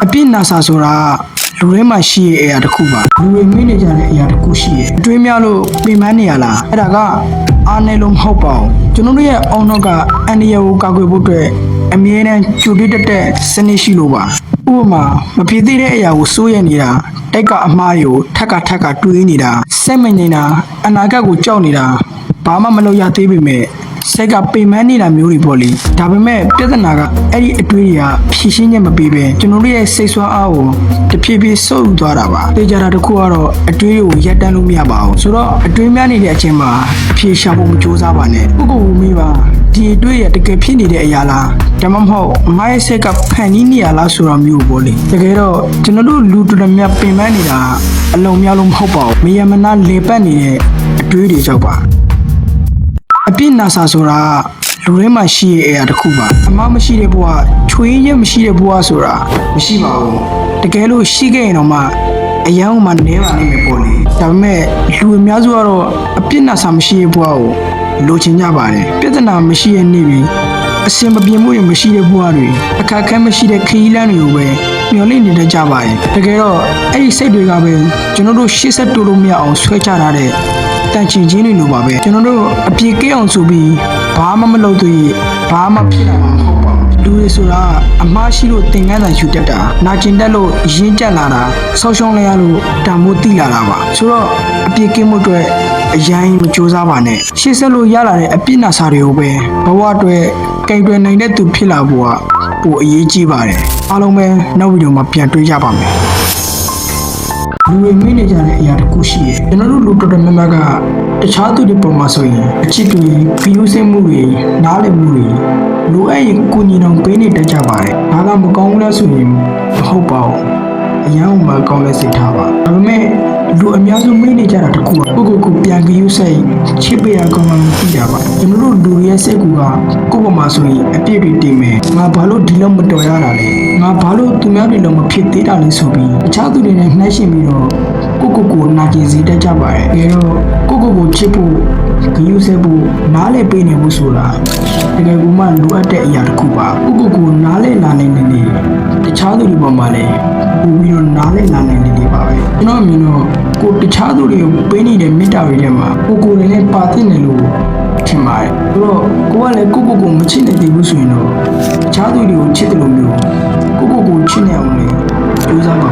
အပြစ်နာစာဆိုတာလူတွေမှာရှိရဲ့အရာတစ်ခုပါလူတွေမိနေကြတဲ့အရာတစ်ခုရှိရဲ့အတွေးများလို့ပြင်ပန်းနေရလားအဲ့ဒါကအားနေလို့မဟုတ်ပါဘူးကျွန်တော်တို့ရဲ့အောင်းတော့ကအန်ဒီယိုကိုကာကွယ်ဖို့အတွက်အမြဲတမ်းကြိုတိတက်စနစ်ရှိလို့ပါဥပမာမဖြစ်သေးတဲ့အရာကိုစိုးရနေတာတိုက်ကအမှားကိုထက်ကတွေးနေတာစိတ်မငြိမ်တာအနာဂတ်ကိုကြောက်နေတာဘာမှမလုပ်ရသေးပေမဲ့စိတ်ကပင်ပန်းနေတာမျိုးတွေပေါ့လေဒါပေမဲ့ပြဿနာကအဲ့ဒီအတွေးတွေကဖြည့်ရှင်းချက်မပေးပဲကျွန်တော်တို့ရဲ့စိတ်ဆွမ်းအားကိုတဖြည်းဖြည်းဆုပ်ယူသွားတာပါသိကြတာတခုကတော့အတွေးကိုရပ်တန့်လို့မရပါဘူးဆိုတော့အတွေးများနေတဲ့အချိန်မှာအဖြေရှာဖို့မကြိုးစားပါနဲ့ကိုကိုမေးပါဒီအတွေးရတကယ်ဖြစ်နေတဲ့အရာလားဒါမှမဟုတ်မိုင်းစိတ်ကဖန်နီးနေရလားဆိုတော့မျိုးပေါ့လေတကယ်တော့ကျွန်တော်တို့လူတော်တော်များပင်ပန်းနေတာအလုံးများလို့မဟုတ်ပါဘူးမယမနာလေပတ်နေတဲ့အတွေးတွေကြောက်ပါအပြစ်နာစာဆိုတာလူတွေမှာရှိရဲ့အရာတစ်ခုပါအမမရှိတဲ့ဘဝချွေးရမရှိတဲ့ဘဝဆိုတာမရှိပါဘူးတကယ်လို့ရှိခဲ့ရင်တော့မှအယံမှနဲပါလိမ့်မယ်ပေါ့လေဒါပေမဲ့လူအများစုကတော့အပြစ်နာစာမရှိတဲ့ဘဝကိုလိုချင်ကြပါတယ်ပြဿနာမရှိတဲ့နေ့တွေအစင်မပြေမှုတွေမရှိတဲ့ဘဝတွေအခက်အခဲမရှိတဲ့ခရီးလမ်းတွေကိုပဲမျှော်လင့်နေတတ်ကြပါတယ်တကယ်တော့အဲ့ဒီစိတ်တွေကပဲကျွန်တော်တို့ရှေ့ဆက်တိုးလို့မရအောင်ဆွဲချထားတဲ့တန်ချင်ချင်းတွေလိုပါပဲကျွန်တော်တို့အပြေကဲအောင်ဆိုပြီးဘာမှမလုပ်သေးဘာမှဖြစ်လာမှာမဟုတ်ပါဘူးလူတွေဆိုတာအမှားရှိလို့သင်္ကန်းသာယူတတ်တာနာကျင်တတ်လို့ရင်းကျက်လာတာဆောက်ရှုံးလဲရလို့တံမိုးတိလာတာပါဆိုတော့အပြေကင်းမှုအတွက်အရင်မကြိုးစားပါနဲ့ရှေ့ဆက်လို့ရလာတဲ့အပြစ်နာစာတွေကိုပဲဘဝအတွက်ကြိုက်တွယ်နိုင်တဲ့သူဖြစ်လာဖို့ကပိုအရေးကြီးပါတယ်အားလုံးပဲနောက်ဗီဒီယိုမှာပြန်တွေ့ကြပါမယ်လူတွေမိနေကြတဲ့အရာတစ်ခုရှိရဲ့ကျွန်တော်တို့လူတော်တော်များများကတခြားသူတွေပုံမှာဆိုရင်အချစ်တွေဖီးယူဆမှုတွေနားလည်မှုတွေလူအဲ့ရင်ကိုညီတော်ပေးနေတတ်ကြပါတယ်ဒါကမကောင်းဘူးလားဆိုရင်မဟုတ်ပါဘူးအရန်မှကောင်းတဲ့စိတ်ထားပါဒါပေမဲ့လူအများစုမိနေကြတာတစ်ခုကကိုပြန်ကြည့်ယူစိတ်ချစ်ပေးရကောင်းမှမသိတာပါကျွန်တော်တို့လူတွေရဲ့စိတ်ကူကကိုယ့်ဘက်မှာဆိုရင်အပြည့်တွေတင်မယ်ငါဘာလို့ဒီလောက်မတော်ရတာလဲငါဘာလို့သူများတွေလောက်မဖြစ်သေးတာလဲဆိုပြီးတခြားသူတွေနဲ့နှိုင်းယှဉ်ပြီးတော့ကိုနာကျင်စေတတ်ကြပါတယ်အဲတော့ကိုချစ်ဖို့ဂရုစိုက်ဖို့နားလည်ပေးနေဖို့ဆိုတာတကယ်ကိုမှလိုအပ်တဲ့အရာတစ်ခုပါကိုနားလည်လာနိုင်နေတခြားသူတွေပေါ်မှာလည်းပို့ပြီးတော့နားလည်လာနိုင်နေပါပဲကျွန်တော်အမြင်တော့ကိုတခြားသူတွေကိုပေးနေတဲ့မေတ္တာတွေထဲမှာကိုလည်းပါသိနေလို့ထင်ပါတယ်ဆိုတော့ကိုကလည်းကိုမချစ်နေသေးဘူးဆိုရင်တော့တခြားသူတွေကိုချစ်တယ်လို့မျိုးကိုချစ်နေအောင်လေကြိုးစားပါ